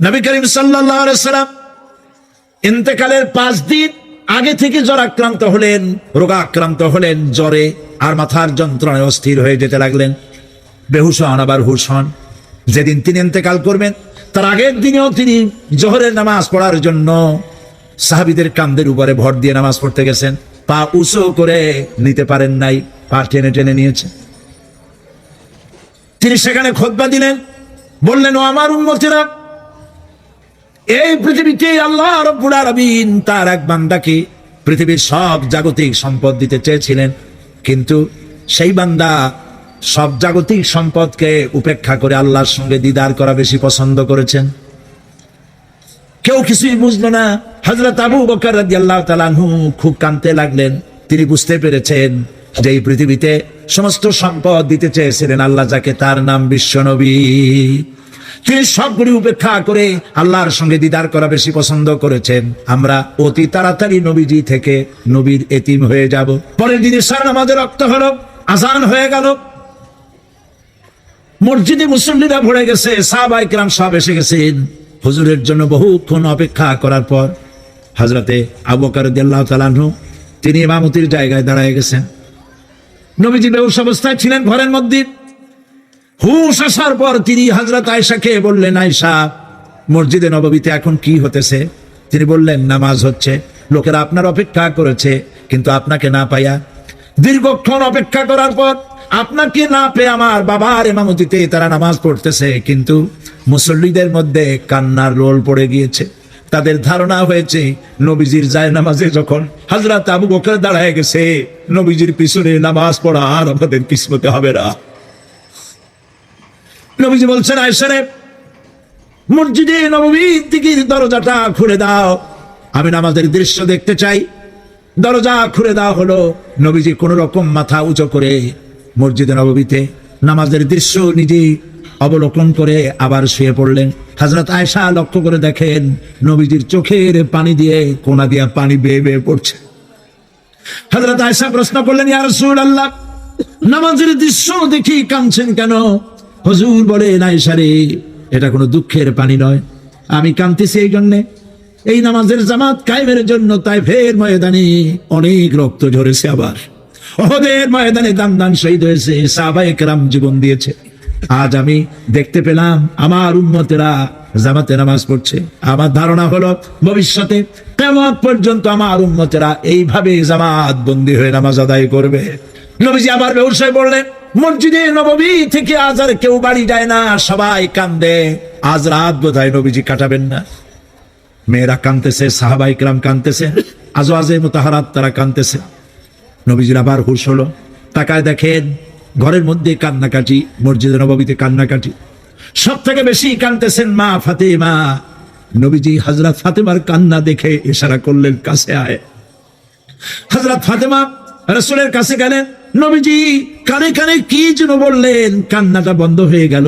নবী করিম সাল্লাল্লাহু আলাইহি ওয়াসাল্লাম ইন্তেকালের 5 দিন আগে থেকে জ্বরাক্রান্ত হলেন, রোগাক্রান্ত হলেন, জ্বরে আর মাথার যন্ত্রণায় অস্থির হয়ে যেতে লাগলেন। বেহুশ হন, আবার হুশ হন। যেদিন তিনি ইন্তেকাল করবেন তার আগের দিনেও তিনি জোহরের নামাজ পড়ার জন্য সাহাবীদের কাঁধের উপরে ভর দিয়ে নামাজ পড়তে গেছেন। পা উঁচু করে নিতে পারেন নাই, পা টেনে টেনে নিয়েছে। তিনি সেখানে খুতবা দিলেন, বললেন, ও আমার উম্মতেরা, এই পৃথিবীতে আল্লাহ রাব্বুল আলামিন তার এক বান্দাকে পৃথিবীর সব জাগতিক সম্পদ দিতে চেয়েছিলেন, কিন্তু সেই বান্দা সব জাগতিক সম্পদকে উপেক্ষা করে আল্লাহর সঙ্গে দিদার করা বেশি পছন্দ করেছেন। কেউ কিছুই বুঝলো না। হযরত আবু বকর রাদিয়াল্লাহু তাআলা আনহু খুব কাঁদতে লাগলেন। তিনি বুঝতে পেরেছেন যে এই পৃথিবীতে সমস্ত সম্পদ দিতে চেয়েছিলেন আল্লাহ যাকে, তার নাম বিশ্বনবী। তিনি সবগুলি উপেক্ষা করে আল্লাহর সঙ্গে দিদার করা বেশি পছন্দ করেছেন। আমরা অতি তাড়াতাড়ি নবীজি থেকে নবীর এতিম হয়ে যাব। পরের দিন ইশার নামাজের রক্ত হলো, আজান হয়ে গেল, মসজিদে মুসল্লিরা ভরে গেছে, সাহাবায়ে কেরাম সব এসে গেছেন। হুজুরের জন্য বহুক্ষণ অপেক্ষা করার পর হযরতে আবু বকর রাদিয়াল্লাহু তাআলা আনহু তিনি ইমামতির জায়গায় দাঁড়ায় গেছেন। নবীজি বেহুশ অবস্থায় ছিলেন ঘরের মধ্যে। হুশ আসার পর তিনি হযরত আয়েশাকে বললেন, আয়েশা, মসজিদে নববীতে এখন কি হতেছে? তিনি বললেন, নামাজ হচ্ছে। লোকেরা আপনার অপেক্ষা করেছে, কিন্তু আপনাকে না পাইয়া দীর্ঘক্ষণ অপেক্ষা করার পর আপনাকে না পেয়ে আমার বাবার ইমামতিতে তারা নামাজ পড়তেছে, কিন্তু মুসল্লিদের মধ্যে কান্নার রোল পড়ে গিয়েছে। তাদের ধারণা হয়েছে নবীজির জায়নামাজে যখন হযরত আবু বকর দাঁড়ায় গেছে, নবীজির পিছনে নামাজ পড়া আর আমাদের কিসমতে হবে না। নবীজি বলছেন, আয়েশা রে, মসজিদে নববীর দিকের দরজাটা খুলে দাও, আমি নামাজের দৃশ্য দেখতে চাই। দরজা খুলে দেওয়া হলো। নবীজি কোন রকম মাথা উঁচু করে মসজিদে নববীতে নামাজের দৃশ্য নিজে অবলোকন করে আবার শুয়ে পড়লেন। হযরত আয়েশা লক্ষ্য করে দেখেন নবীজির চোখের পানি দিয়ে কোনা দিয়া পানি বেয়ে বেয়ে পড়ছে। হযরত আয়েশা প্রশ্ন করলেন, ইয়া রাসূলুল্লাহ, নামাজের দৃশ্য দেখি কাঁদছেন কেন? হুজুর বলেন, আয়েশা রে, এটা কোনো দুঃখের পানি নয়, আমি কাঁদতেছি এই জন্যে, এই নামাজের জামাত কায়েমের জন্য তাইফের ময়দানে অনেক রক্ত ঝরেছে, আবার উহুদের ময়দানে দান দান শহীদ হয়েছে, সাহাবায়ে কেরাম জীবন দিয়েছে। আজ আমি দেখতে পেলাম আমার উম্মতেরা জামাতে নামাজ পড়ছে। আমার ধারণা হলো ভবিষ্যতে কিয়ামত পর্যন্ত আমার উম্মতেরা এইভাবে জামাত বন্দী হয়ে নামাজ আদায় করবে। নবীজি আবার বেহুশ হয়ে পড়লেন। মসজিদে নববী থেকে আজ আর কেউ বাড়ি যায় না, সবাই কান্দে। আজ রাত বোধহয় নবীজি কাটাবেন না। মেয়েরা কাঁদতেছে, সাহাবায়ে কেরাম কাঁদতেছে, আজওয়াজে মুতাহারাত তারা কাঁদতেছে। নবীজির আবার হুশ হলো, তাকায় দেখেন ঘরের মধ্যে কান্নাকাটি, মসজিদে নববীতে কান্নাকাটি। সব থেকে বেশি কাঁদতেছেন মা ফাতেমা। নবীজি হযরত ফাতেমার কান্না দেখে ইশারা করলেন, কাছে আয়। হযরত ফাতেমা রাসূলের কাছে গেলেন। নবীজি কানে কানে কি যেন বললেন, কান্নাটা বন্ধ হয়ে গেল।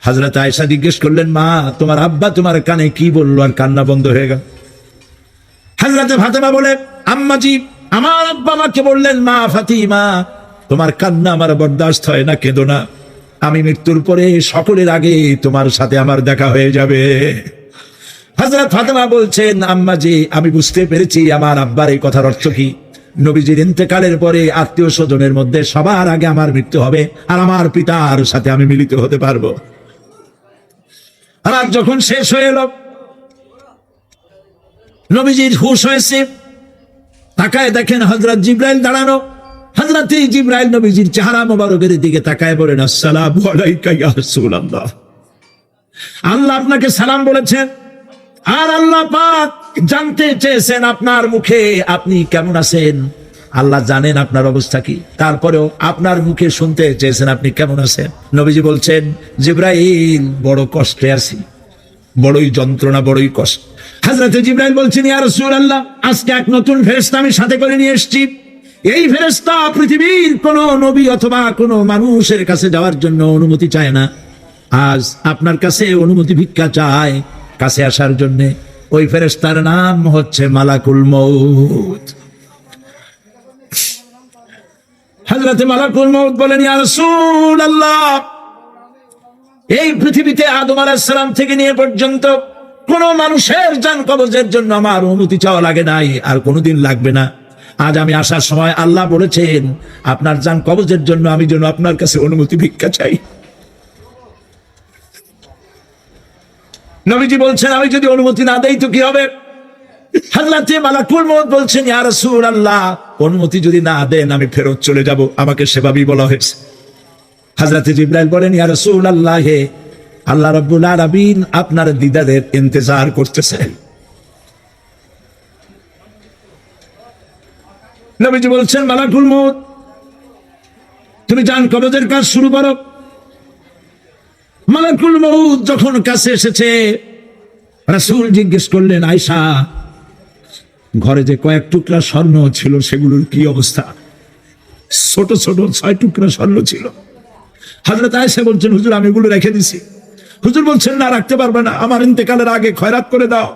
হযরত আয়েশা জিজ্ঞেস করলেন, মা, তোমার আব্বা তোমার কানে কি বললো আর কান্না বন্ধ হয়ে গেল? হযরত ফাতেমা বলে, আম্মাজি, আমার আব্বা আমাকে বললেন, মা ফাতিমা, তোমার কান্না আমার বরদাস্ত হয় না, কেঁদো না, আমি মৃত্যুর পরে সকলের আগে তোমার সাথে আমার দেখা হয়ে যাবে। হযরত ফাতেমা বলছেন, আম্মাজি, আমি বুঝতে পেরেছি আমার আব্বার এই কথার অর্থ কি। নবীজির ইন্তেকালের পরে আত্মীয় স্বজনের মধ্যে সবার আগে আমার মৃত্যু হবে আর আমার পিতার সাথে আমি মিলিত হতে পারবো। রাত যখন শেষ হয়ে এলো, নবীজির হুশ হয়েছে, তাকায় দেখেন হযরত জিবরাইল দাঁড়ানো। হযরত জিবরাইল নবীজির চেহারা মোবারকের দিকে তাকায় বলেন, আসসালামু আলাইকা ইয়া রাসূলুল্লাহ, আল্লাহ আপনাকে সালাম বলেছেন, আর আল্লাহ পাক জানতে চেয়েছেন আপনার মুখে আপনি কেমন আছেন। আল্লাহ জানেন আপনার অবস্থা কি, তারপরেও আপনার মুখে শুনতে চেয়েছেন আপনি কেমন আছেন। নবীজি বলছেন, জিবরাইল, বড় কষ্টে আছি, বড়ই যন্ত্রণা, বড়ই কষ্ট। হযরত জিবরাইল বলছেন, ইয়া রাসূলুল্লাহ, আজকে এক নতুন ফেরেশতা আমি সাথে করে নিয়ে এসেছি। এই ফেরেশতা পৃথিবীর কোন নবী অথবা কোন মানুষের কাছে যাওয়ার জন্য অনুমতি চায় না, আজ আপনার কাছে অনুমতি ভিক্ষা চায় কাছে আসার জন্য। ওই ফেরেশতার নাম হচ্ছে মালাকুল মউত। হযরত মালাকুল মউত বলেন, ইয়া রাসূলুল্লাহ, এই পৃথিবীতে আদম আলাইহিস সালাম থেকে নিয়ে পর্যন্ত কোন মানুষের জান কবজের জন্য আমার অনুমতি চাওয়া লাগে নাই, আর কোনোদিন লাগবে না। আজ আমি আসার সময় আল্লাহ বলেছেন আপনার জান কবজের জন্য আমি যেন আপনার কাছে অনুমতি ভিক্ষা চাই। নবীজি বলছেন আমি যদি অনুমতি না দেই তো কি হবে? হযরতে মালাকুল মউত বলছেন ইয়া রাসূলুল্লাহ, অনুমতি যদি না দেন আমি ফেরত চলে যাব, আমাকে সেভাবেই বলা হয়েছে। হযরতে জিবরাইল বলেন ইয়া রাসূলুল্লাহ, হে আল্লাহ রাব্বুল আলামিন আপনার দিদারের ইন্তজার করতেছেন। নবীজি বলছেন মালাকুল মউত তুমি জান কবজের কাজ শুরু করো। মালাকুল মউত যখন কাছে এসেছে, রাসূল জিজ্ঞেস করলেন আয়েশা, ঘরে যে কয়েক টুকরা স্বর্ণ ছিল সেগুলোর কি অবস্থা? ছোট ছোট 6 টুকরা স্বর্ণ ছিল। হযরত আয়েশা বলছেন হুজুর আমি এগুলো রেখে দিছি। হুজুর বলছেন না, রাখতে পারবে না, আমার ইন্তেকালের আগে খয়রাত করে দাও।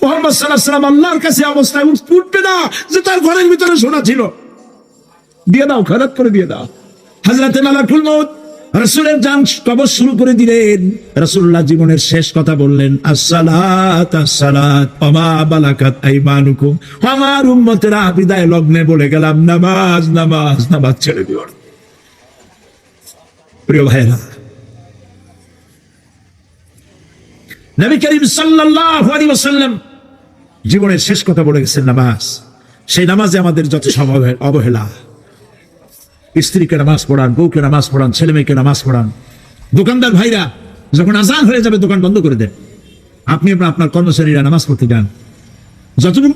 মুহাম্মদ সাল্লাল্লাহু আলাইহি ওয়াসাল্লাম আল্লাহর কাছে অবস্থায় উঠবে না যে তার ঘরের ভিতরে সোনা ছিল, দিয়ে দাও, খয়রাত করে দিয়ে দাও। হযরতে মালাকুল মউত রাসূলের জান কবজ শুরু করে দিলেন। রাসূলুল্লাহ জীবনের শেষ কথা বললেন আসসালাত আসসালাত ওমা বালাকাত আইমানুকুম। আমার উম্মতেরা বিদায় লগ্নে বলে গেলাম নামাজ নামাজ নামাজ ছেড়ে দিও। প্রিয় ভাইরা, নবী করিম সাল্লাল্লাহু আলাইহি ওয়াসাল্লাম জীবনের শেষ কথা বলে গেছেন নামাজ। সেই নামাজে আমাদের যত অবহেলা, স্ত্রীকে নামাজ পড়ান, বউকে নামাজ পড়ান, ছেলে মেয়েকে নামাজ পড়ান। দোকানদার ভাইরা যখন আজান হয়ে যাবে দোকান বন্ধ করে দেন, আপনি আপনার কর্মচারীরা নামাজ পড়তে যান। যতটুকু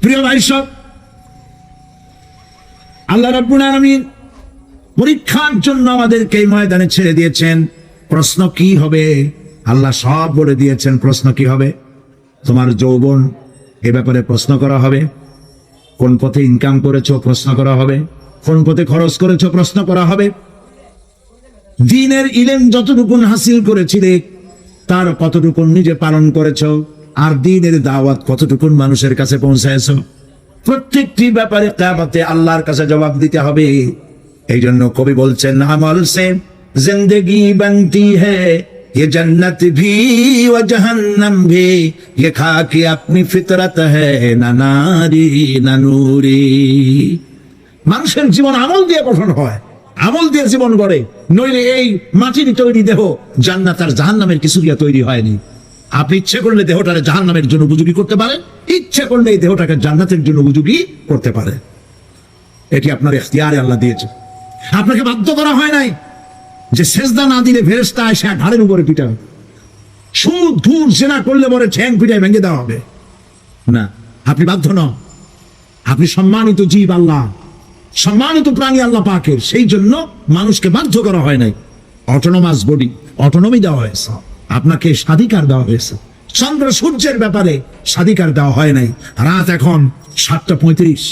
প্রিয় ভাই সব, আল্লাহ রাব্বুল আলামিন পরীক্ষার জন্য আমাদেরকে এই ময়দানে ছেড়ে দিয়েছেন। প্রশ্ন কি হবে আল্লাহ সব বলে দিয়েছেন। প্রশ্ন কি হবে? তোমার যৌবন, এ ব্যাপারে প্রশ্ন করা হবে। কোন পথে ইনকাম করেছো প্রশ্ন করা হবে। কোন পথে খরচ করেছো প্রশ্ন করা হবে। দ্বীনের ইলম যতটুকুন হাসিল করেছিলে তার কতটুকুন নিজে পালন করেছো, আর দ্বীনের দাওয়াত কতটুকুন মানুষের কাছে পৌঁছায়ছো। প্রত্যেকটি ব্যাপারে কিয়ামতে আল্লাহর কাছে জবাব দিতে হবে। এই জন্য কবি বলছেন আমল সে জিন্দেগি बनती है ये जन्नत भी व जहन्नम भी ये खाकी अपनी फितरत है ना नारी ना नूरी। মানুষের জীবন আমল দিয়ে গঠন হয়, আমল দিয়ে জীবন গড়ে। নইলে এই মাটির তৈরি দেহ জান্নাত আর জাহান্নামের কিছু দিয়ে তৈরি হয়নি। আপনি ইচ্ছে করলে দেহটাকে জাহান্নামের জন্য উপযোগী করতে পারেন, ইচ্ছে করলে এই দেহটাকে জান্নাতের জন্য উপযোগী করতে পারেন। এটি আপনার ইখতিয়ারে আল্লাহ দিয়েছে। আপনাকে বাধ্য করা হয় নাই যে সেজদা না দিলে ফেরেশতা এসে ঘাড়ের উপরে পিটাবে, সুদ ঘুষ জেনা করলে পরে ঠ্যাং পিটায় ভেঙে দেওয়া হবে না। আপনি বাধ্য নন। আপনি সম্মানিত জীব, আল্লাহ সম্মানিত প্রাণী আল্লাহ পাকের, সেই জন্য মানুষকে বাধ্য করা হয় নাই। অটোনমাস বডি, অটোনমি দেওয়া হয়েছে, আপনাকে স্বাধিকার দেওয়া হয়েছে। চন্দ্র সূর্যের ব্যাপারে স্বাধিকার দেওয়া হয় নাই। রাত এখন 7:35,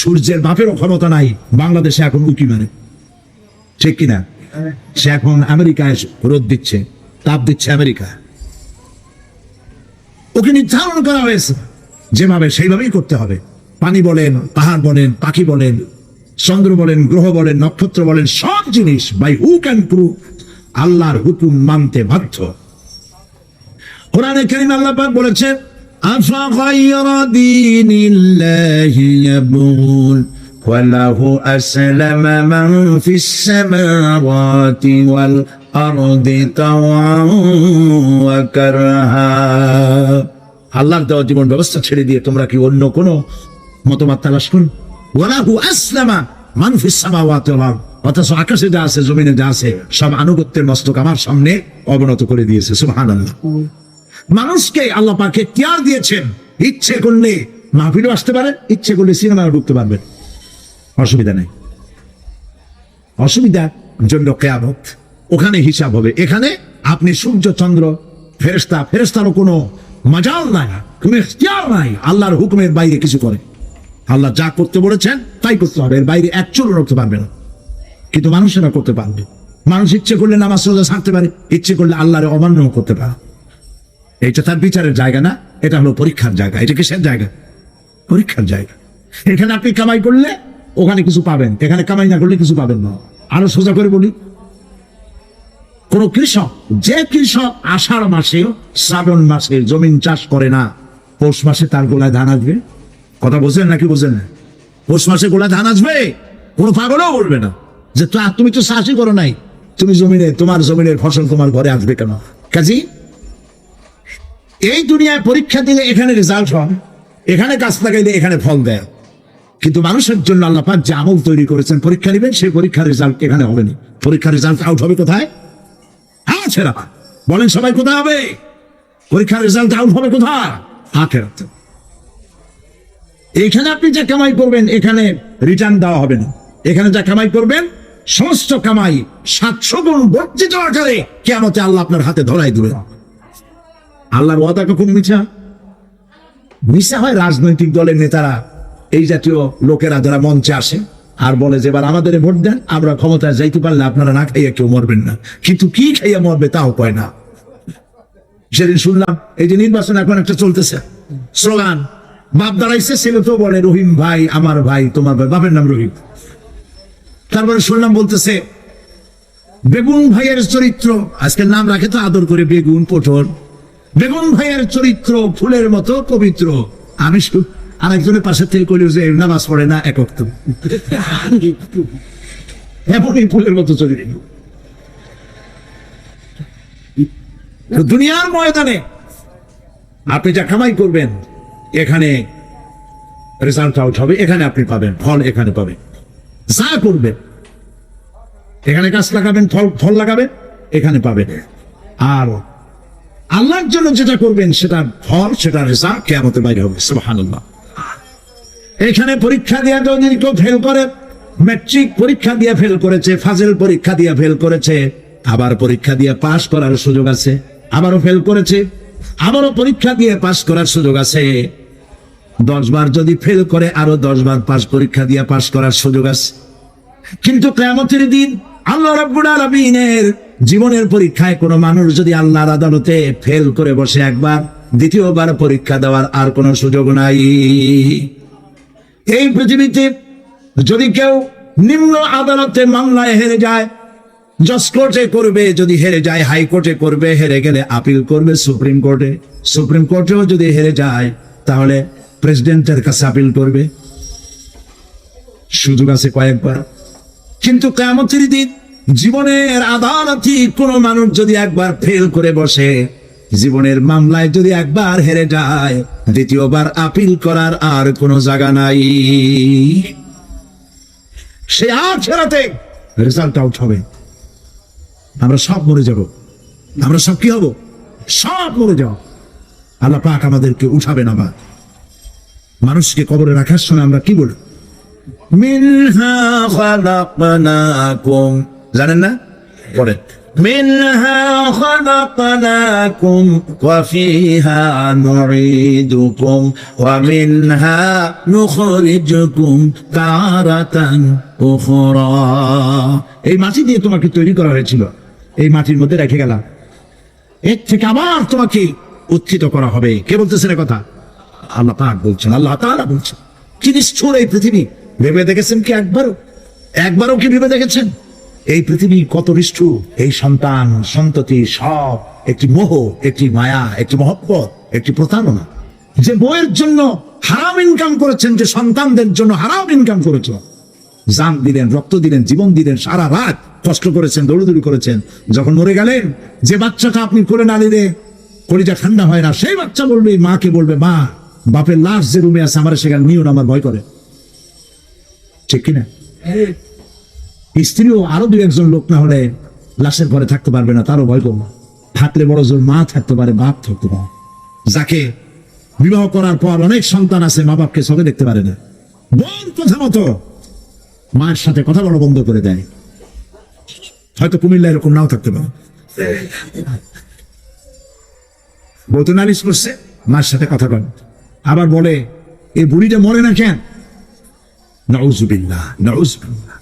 সূর্যের বাপেরও ক্ষমতা নাই বাংলাদেশে এখন উঁকি মারে, ঠিক কিনা? সে এখন আমেরিকায় রোদ দিচ্ছে, তাপ দিচ্ছে আমেরিকা। ওকে নির্ধারণ করা হয়েছে যেভাবে সেইভাবেই করতে হবে। পানি বলেন, পাহাড় বলেন, পাখি বলেন, চন্দ্র বলেন, গ্রহ বলেন, নক্ষত্র বলেন, সব জিনিস বাই হু ক্যান প্রুভ আল্লাহর হুকুম মানতে বাধ্য। কোরআনে কারীমে আল্লাহ পাক বলেছেন আফা গায়রা দীনিল্লাহি ইয়াবগুন ওয়া লাহু আসলামা মান ফিস সামাওয়াতি ওয়াল আরদি তাওআন ওয়া কারহা। আল্লাহর দেওয়া জীবন ব্যবস্থা ছেড়ে দিয়ে তোমরা কি অন্য কোনো মতবাদ তালাশ করো? ওয়া লাহু আসলামা মান ফিস সামাওয়াতি ওয়াল আরদ, অথচ আকাশে যা আছে জমিনে যা আছে সব আনুগত্যের মস্তক আমার সামনে অবনত করে দিয়েছে। সুবহানাল্লাহ। মানুষকে আল্লাহ পাক ইখতিয়ার দিয়েছেন। ইচ্ছে করলে মাহফিলও আসতে পারে, ইচ্ছে করলে সিনেমাও ঢুকতে পারবেন, অসুবিধা নেই। অসুবিধার জন্য কিয়ামত, ওখানে হিসাব হবে। এখানে আপনি সূর্য চন্দ্র ফেরেশতা, ফেরেশতারও কোনো মাজাল নাই, কোনো ইখতিয়ার নাই আল্লাহর হুকুমের বাইরে কিছু করে। আল্লাহ যা করতে বলেছেন তাই করতে হবে, এর বাইরে এক চুলও রাখতে পারবে না। কিন্তু মানুষেরা করতে পারবে। মানুষ ইচ্ছে করলে নামাজ রোজা ছাড়তে পারে, ইচ্ছে করলে আল্লাহর অমান্য করতে পারে। এটা তার বিচারের জায়গা না, এটা হলো পরীক্ষার জায়গা। এটা কিসের জায়গা? পরীক্ষার জায়গা। এখানে আপনি কামাই করলে ওখানে কিছু পাবেন, এখানে কামাই না করলে কিছু পাবেন না। আরো সোজা করে বলি, কোন কৃষক, যে কৃষক আষাঢ় মাসে শ্রাবণ মাসে জমিন চাষ করে না, পৌষ মাসে তার গোলায় ধান আসবে? কথা বোঝেন নাকি বোঝেন না? পৌষ মাসে গোলায় ধান আসবে? কোনো পাগলও বলবে না যে তুমি তো চাষই করো নাই, তুমি জমিনে, তোমার জমিনের ফসল তোমার ঘরে আসবে কেন? কাজী এই দুনিয়ায় পরীক্ষা দিলে এখানে রেজাল্ট হয়, এখানে গাছ লাগাইলে এখানে ফল দেয়, কিন্তু মানুষের জন্য আল্লাহ পাক যে আমল তৈরি করেছেন, পরীক্ষা নেবেন, সেই পরীক্ষার রেজাল্ট এখানে হবে না। পরীক্ষার রেজাল্ট আউট হবে কোথায়? হ্যাঁ ছেড়া বলেন সবাই, কোথায় হবে পরীক্ষার রেজাল্ট আউট হবে? কোথায়? আখিরাতে। এখানে আপনি যা কামাই করবেন এখানে রিটার্ন দেওয়া হবে না। এখানে যা কামাই করবেন সমস্ত কামাই 700 গুণ বর্ধিত আকারে কিয়ামতে আল্লাহ আপনার হাতে ধরাই দিবেন। আল্লাহর ওয়াদা কখন মিছা? মিছা হয় রাজনৈতিক দলের নেতারা, এই জাতীয় লোকেরা যারা মঞ্চে আসে আর বলে যে এবার আমাদের ভোট দেন, আমরা ক্ষমতায় যাইতে পারলে আপনারা না খাইয়া কেউ মরবেন না, কিন্তু কি খাইয়া মরবে তাও কয় না। সেদিন শুনলাম এই যে নির্বাচন এখন একটা চলতেছে, স্লোগান বাপ দাঁড়াইছে, ছেলে তো বলে রহিম ভাই আমার ভাই, তোমার ভাই, বাপের নাম রহিম। তারপরে শুনলাম বলতেছে বেগুন ভাইয়ের চরিত্র, আজকের নাম রাখে তো আদর করে বেগুন পটল, বেগুন ভাইয়ের চরিত্র ফুলের মতো পবিত্র। আমি আরেকজনের পাশে থেকে করি যে নামাজ পড়ে না একক, তো এমনই ফুলের মতো চরিত্র। দুনিয়ার ময়দানে আপনি যা কামাই করবেন এখানে রেজাল্ট আউট হবে, এখানে আপনি পাবেন ফল, এখানে পাবেন। যা করবেন এখানে গাছ লাগাবেন, ফল লাগাবেন, এখানে পাবেন। আর আল্লাহর জন্য যেটা করবেন সেটা ফল, সেটা রেজাল্ট কিয়ামতের বাইরে হবে। সুবহানাল্লাহ। এখানে পরীক্ষা দিয়ে যদি কেউ ফেল করে, ম্যাট্রিক পরীক্ষা দিয়ে ফেল করেছে, ফাজিল পরীক্ষা দিয়ে ফেল করেছে, আবার পরীক্ষা দিয়ে পাস করার সুযোগ আছে, আবারও ফেল করেছে, আবারও পরীক্ষা দিয়ে পাস করার সুযোগ আছে। 10 বার যদি ফেল করে আরো 10 বার পাস পরীক্ষা দিয়ে পাস করার সুযোগ আছে। কিন্তু কিয়ামতের দিন আল্লাহ রাব্বুল আলামিনের জীবনের পরীক্ষায় কোনো মানুষ যদি আল্লাহর আদালতে ফেল করে বসে একবার, দ্বিতীয়বার পরীক্ষা দেওয়ার আর কোনো সুযোগ নাই। এই পৃথিবীতে যদি কেউ নিম্ন আদালতে মামলায় হেরে যায়, জজ কোর্টে করবে, যদি হেরে যায় হাইকোর্টে করবে, হেরে গেলে আপিল করবে সুপ্রিম কোর্টে, সুপ্রিম কোর্টেও যদি হেরে যায় তাহলে প্রেসিডেন্টের কাছে আপিল করবে। সুযোগ আছে কয়েকবার। কিন্তু কিয়ামতের দিন জীবনের আদালতে কোন মানুষ যদি একবার ফেল করে বসে, জীবনের মামলায় যদি একবার হেরে যায়, দ্বিতীয়বার আপিল করার আর কোনো জায়গা নাই। সে আখিরাতে রেজাল্ট আউট হবে। আমরা সব মরে যাব, আমরা সব কি হব? সব মরে যাব। আল্লাহ পাক আমাদেরকে উঠাবেন। আবার মানুষকে কবরে রাখার সময় আমরা কি বলি? মিনহা খালাকনাকুম, জানেন না? পড়েন, মিনহা খালাকনাকুম ওয়া ফিহা নুঈদুকুম ওয়া মিনহা নুখরিজুকুম তারাতান উখরা। এই মাটি দিয়ে তোমাকে তৈরি করা হয়েছিল, এই মাটির মধ্যে রেখে গেলাম, এর থেকে আবার তোমাকে উত্থিত করা হবে। কে বলতেছেন এ কথা? আল্লাহ পাক বলছেন, আল্লাহ তাআলা বলছেন। কি নিষ্ঠুর এই পৃথিবী! ভেবে দেখেছেন কি একবারও কি ভেবে দেখেছেন এই পৃথিবী কত নিষ্ঠুর? এই সন্তান সন্ততি সব একটি মোহ, একটি মায়া, একটি মহব্বত, একটি প্রতারণা। যে বইয়ের জন্য হারাম ইনকাম করেছেন, যে সন্তানদের জন্য হারাম ইনকাম করেছেন, জান দিলেন, রক্ত দিলেন, জীবন দিলেন, সারা রাত কষ্ট করেছেন, দৌড়দৌড়ি করেছেন, যখন মরে গেলেন যে বাচ্চাটা আপনি করে না দিলে কলিজা ঠান্ডা হয় না, সেই বাচ্চা বলবে, মাকে বলবে, মা বাপের লাশ যে রুমে আছে আমার সেখানে নিও না, আমার ভয় করে। ঠিক কিনা? স্ত্রীও আরো 2-1 লোক না হলে লাশের ঘরে থাকতে পারবে না, তারও ভয় করবে। থাকলে বড় জোর মা থাকতে পারে, বাপ থাকতে পারে। যাকে বিবাহ করার পর অনেক সন্তান আছে, মা বাপকে চোখে দেখতে পারে না। বোন প্রথমত মায়ের সাথে কথা বলা বন্ধ করে দেয়। হয়তো কুমিল্লা এরকম নাও থাকতে পারে। বউ তো নালিশ করছে, মায়ের সাথে কথা বলে, আবার বলে এই বুড়িটা মরে না কেন? নাউযুবিল্লাহ, নাউযুবিল্লাহ।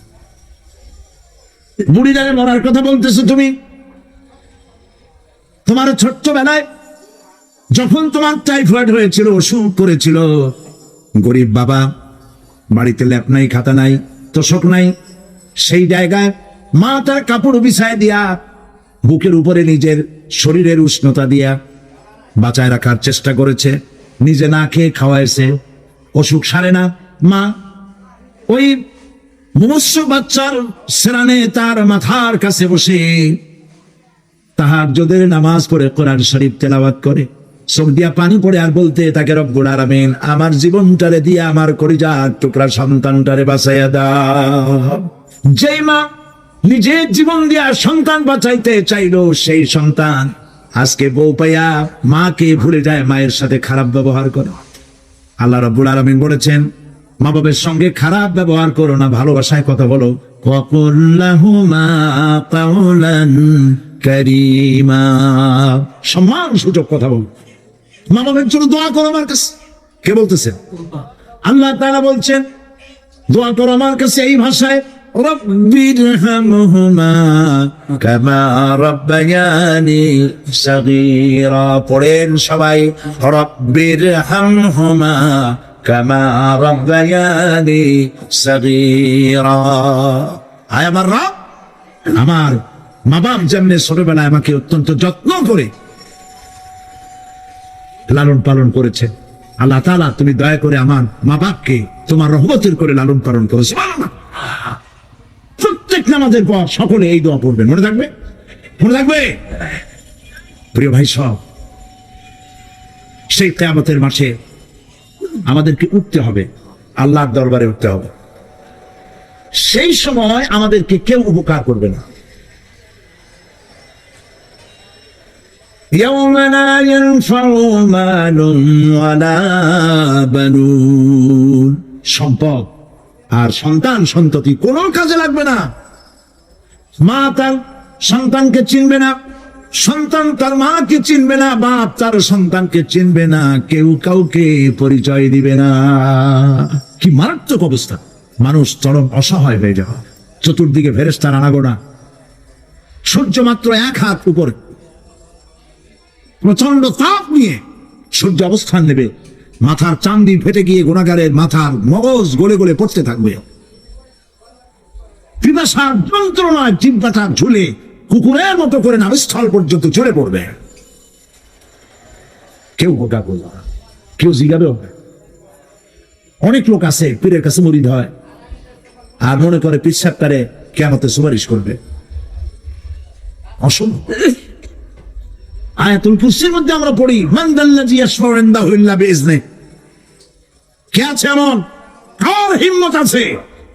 বুড়িটারে মরার কথা বলতেছো তুমি? তোমার ছোট্টবেলায় যখন তোমার টাইফয়েড হয়েছিল, অসুখ করেছিল, গরিব বাবা, বাড়িতে ল্যাপ নাই, খাতা নাই, তোষক নাই, সেই জায়গায় মা তার কাপড় বিছায় দিয়া বুকের উপরে নিজের শরীরের উষ্ণতা দিয়া বাঁচায় রাখার চেষ্টা করেছে, নিজে না খেয়ে খাওয়াইছে, অসুখ সারে না। মা ওই মুমূর্ষু বাচ্চার সেরানে তার মাথার কাছে বসে তাহাজ্জুদের নামাজ পড়ে কোরআন শরীফ তেলাওয়াত করে, চোখ দিয়া পানি পড়ে আর বলতে তাকে রব্বুল আলামিন আমার জীবনটারে দিয়ে আমার কলিজার টুকরা সন্তানটারে বাঁচাইয়া দাও। যেই মা নিজের জীবন দিয়া সন্তান বাঁচাইতে চাইলো, সেই সন্তান আজকে বউ পাইয়া মাকে ভুলে যায়, মায়ের সাথে খারাপ ব্যবহার করে। আল্লাহ রাব্বুল আলামিন বলেছেন মা বাবার সঙ্গে খারাপ ব্যবহার করো না, ভালোবাসায় কথা বলো। ওয়াকুল লাহুমা কাওলান কারীমা, সম্মান সূচক কথা বলো। মা বাবার জন্য দোয়া করো আমার কাছে। কে বলতেছেন? আল্লাহ তাআলা বলছেন দোয়া করো আমার কাছে এই ভাষায়, রব্বিরহামহুমা কামা রাব্বায়ানি সাগীরা। পড়েন সবাই, রব্বিরহামহুমা কামা রাব্বায়ানি সাগীরা। আয় আমার রব, আমার মা বাপ যেমনি ছোটবেলায় আমাকে অত্যন্ত যত্ন করে লালন পালন করেছে, আল্লাহ তাআলা তুমি দয়া করে আমার মা বাপকে তোমার রহমতের করে লালন পালন করো। সুবহানাল্লাহ। প্রত্যেক নামাজের পর সকলে এই দোয়া পড়বেন, মনে থাকবে? মনে থাকবে? প্রিয় ভাই সব, সেই কিয়ামতের মাসে আমাদেরকে উঠতে হবে, আল্লাহর দরবারে উঠতে হবে। সেই সময় আমাদেরকে কেউ উপকার করবে না। يوم لا ينفع مال ولا بنون, সম্পদ আর সন্তান সন্ততি কোনো কাজে লাগবে না। মা তার সন্তানকে চিনবে না, সন্তান তার মাকে চিনবে না, বাপ তার সন্তানকে চিনবে না, কেউ কাউকে পরিচয় দিবে না। কি মারাত্মক অবস্থা! মানুষ চরম অসহায় হয়ে যাবে। চতুর্দিকে ফেরেশতার আনাগোনা, সূর্য মাত্র 1 হাত উপরে, প্রচন্ড তাপ নিয়ে সূর্য অবস্থান নেবে, মাথার চান্দি ফেটে গিয়ে গুনাহগারের মাথার মগজ গলে গলে পড়তে থাকবে। পিপাসার যন্ত্রণায় জিহ্বাটা ঝুলে কুকুরের মতো করে নাভিস্থল পর্যন্ত ঝরে পড়বে। কেউ উপকার করবে না, কেউ জিজ্ঞাবে হবে। অনেক লোক আছে পীরের কাছে মুরিদ হয় আর মনে করে পীর সাহেব তারে কিয়ামতে সুপারিশ করবে। অসম্ভব। আয়াতুল কুরসির মধ্যে আমরা পড়ি মান দাল্লাযী ইয়াশফাউ ইনদাহু ইল্লা বিইজনি। কে আছে এমন? কার হিম্মত আছে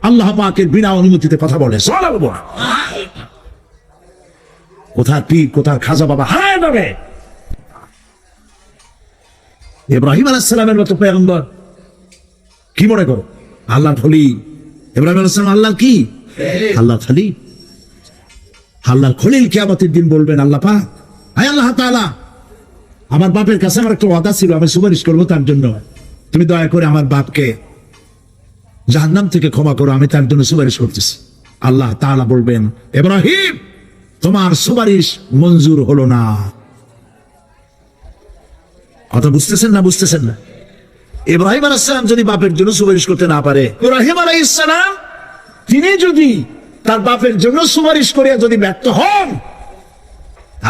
আল্লাহ পাকের বিনা অনুমতিতে কথা বলে? সুবহানাল্লাহ। কোথার পীর, কোথার খাজা বাবা হারায় যাবে। ইব্রাহিম আলাইহিস সালামের মতো পয়গম্বর কি মনে করো? আল্লাহ খলি। ইব্রাহিম আলাইহিস সালাম আল্লাহ কি? আল্লাহ খলি। আল্লাহ খলিল কিয়ামতের দিন বলবেন আল্লাহ পাক, আয় আল্লাহ তাআলা, আমার বাপের কাছে আমার একটা ওয়াদা ছিল, আমি সুপারিশ করবো তার জন্য, তুমি দয়া করে আমার বাপকে জাহান্নাম থেকে ক্ষমা করো, আমি তার জন্য সুপারিশ করতেছি। আল্লাহ তাআলা বলবেন ইব্রাহিম তোমার সুপারিশ মঞ্জুর হলো না। কথা বুঝতেছেন না? বুঝতেছেন না? ইব্রাহিম আলাইহিস সালাম যদি বাপের জন্য সুপারিশ করতে না পারে, ইব্রাহিম আলাইহিস সালাম তিনি যদি তার বাপের জন্য সুপারিশ করিয়া যদি ব্যর্থ হন,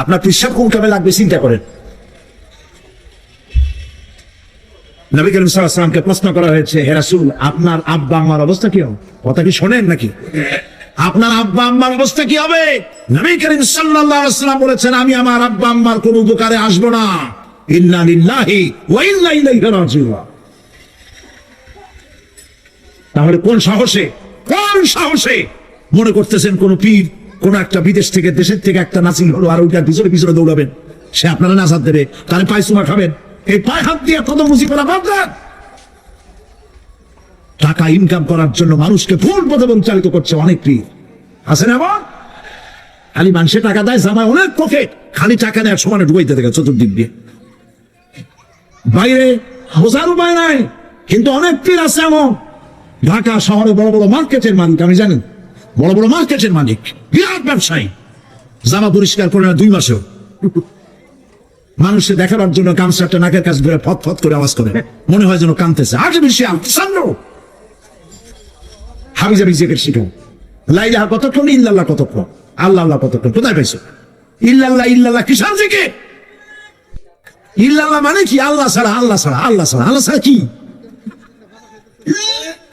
আপনার পিসাব কোন কামে লাগবে চিন্তা করেন। নবী করিম সাল্লাল্লাহু আলাইহি ওয়াসাল্লামকে প্রশ্ন করা হয়েছে, হে রাসূল আপনার আব্বা আম্মার অবস্থা কি হবে? কথা কি শোনেন নাকি? আপনার আব্বা আম্মার অবস্থা কি হবে? নবী করিম সাল্লাল্লাহু আলাইহি ওয়াসাল্লাম বলেছেন, আমি আমার আব্বা আম্মার কোনো উপকারে আসবো না। ইন্না লিল্লাহি ওয়া ইন্না ইলাইহি রাজিউন। তাহলে কোন সাহসে মনে করতেছেন কোন পীর কোন একটা বিদেশ থেকে দেশের থেকে একটা নাসিল হলো আর ওইটার পিছনে পিছনে দৌড়াবেন, সে আপনারা নাসাদ দেবে, তাহলে পায়সুমা খাবেন? এই পায়ে হাত দিয়ে কত মুজি করা বাদ দেন। টাকা ইনকাম করার জন্য মানুষকে ভুল পথে পরিচালিত করছে অনেক পীর আছে না? আমার খালি মানুষের টাকা দেয়, জামায় অনেক পকেট, খালি টাকা নেওয়ার সমানে ডুবাইতে থাকে চতুর্দিক দিয়ে, বাইরে বোঝার উপায় নাই। কিন্তু অনেক পীর আছে এমন, ঢাকা শহরে বড় বড় মার্কেটের মালিক, আমি জানেন, বড় বড় মার্কেটের মালিক, বিরাট ব্যবসায়ী, জামা পরিষ্কার করে না 2 মাসেও, মানুষকে দেখাবার জন্য গামছাটা নাকের কাছে ধরে ফত ফত করে আওয়াজ করে, মনে হয় যেন কাঁদতেছে। আর্টিফিশিয়াল হাবিজাবি জিকির শিখো, লা ইলাহা কতক্ষণ, ইল্লাল্লাহ কতক্ষণ, আল্লাহ আল্লাহ কতক্ষণ, কোথায় পাইছো? ইল্লাল্লাহ ইল্লাল্লাহ কিসের দিকে? ইল্লাল্লাহ মানে কি? আল্লাহ ছাড়া, আল্লাহ ছাড়া, আল্লাহ ছাড়া, আল্লাহ ছাড়া কি?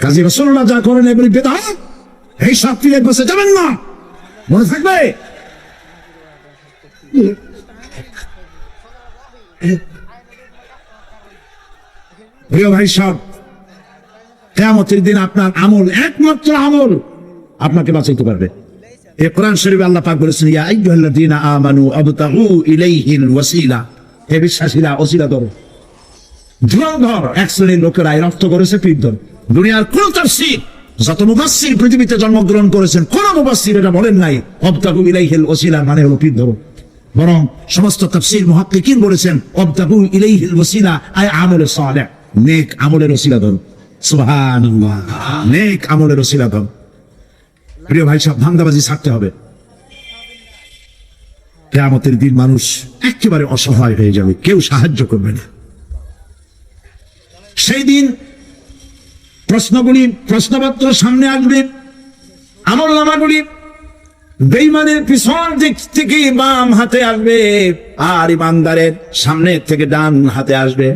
কাজী রাসূলুল্লাহ যা করেন এগুলি বেদাত। এই শাস্তির বসে যাবেন না, মনে থাকবে। প্রিয় ভাই সব, কিয়ামতের দিন আপনার আমল, একমাত্র আমল আপনাকে বাঁচাইতে পারবে। এই কোরআন শরীফে আল্লাহ পাক বলেছেন, ইয়া আইয়ুহাল্লাযীনা আমানু আবতাগু ইলাইহিল ওয়াসিলা, হে বিশ্বাসীরা ওসিলা ধরো। ধর এক শ্রেণীর লোকেরা এর অর্থ করেছে পীর ধর। দুনিয়ার কোন তাফসীর, যত মুফাসসির পৃথিবীতে জন্মগ্রহণ করেছেন, কোন মুফাসসির এটা বলেন নাই আবতাগু ইলাইহিল ওয়াসিলা মানে হলো পীর ধরো। বরং সমস্ত তাফসীর মুহাক্কিকিন বলেছেন আবতাগু ইলাইহিল ওয়াসিলা আই আমলে সালেহ, নেক আমলের ওসিলা ধরো। সুবহানাল্লাহ, নেক আমলের ওসিলা ধরো। প্রিয় ভাই সব, ধান্দাবাজি ছাড়তে হবে। কিয়ামতের দিন মানুষ একেবারে অসহায় হয়ে যাবে, কেউ সাহায্য করবে না। সেই দিন প্রশ্নপত্র সামনে আসবে, আমলনামাগুলি বেঈমানের পিছন দিক থেকে বাম হাতে আসবে, আর ইমানদারের সামনে থেকে ডান হাতে আসবে।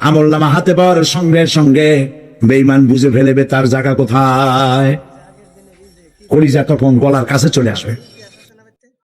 আমলনামা হাতে পাওয়ার সঙ্গে সঙ্গে বেঈমান বুঝে ফেলবে তার জায়গা কোথায়। কলিজা তখন গলার কাছে চলে আসবে।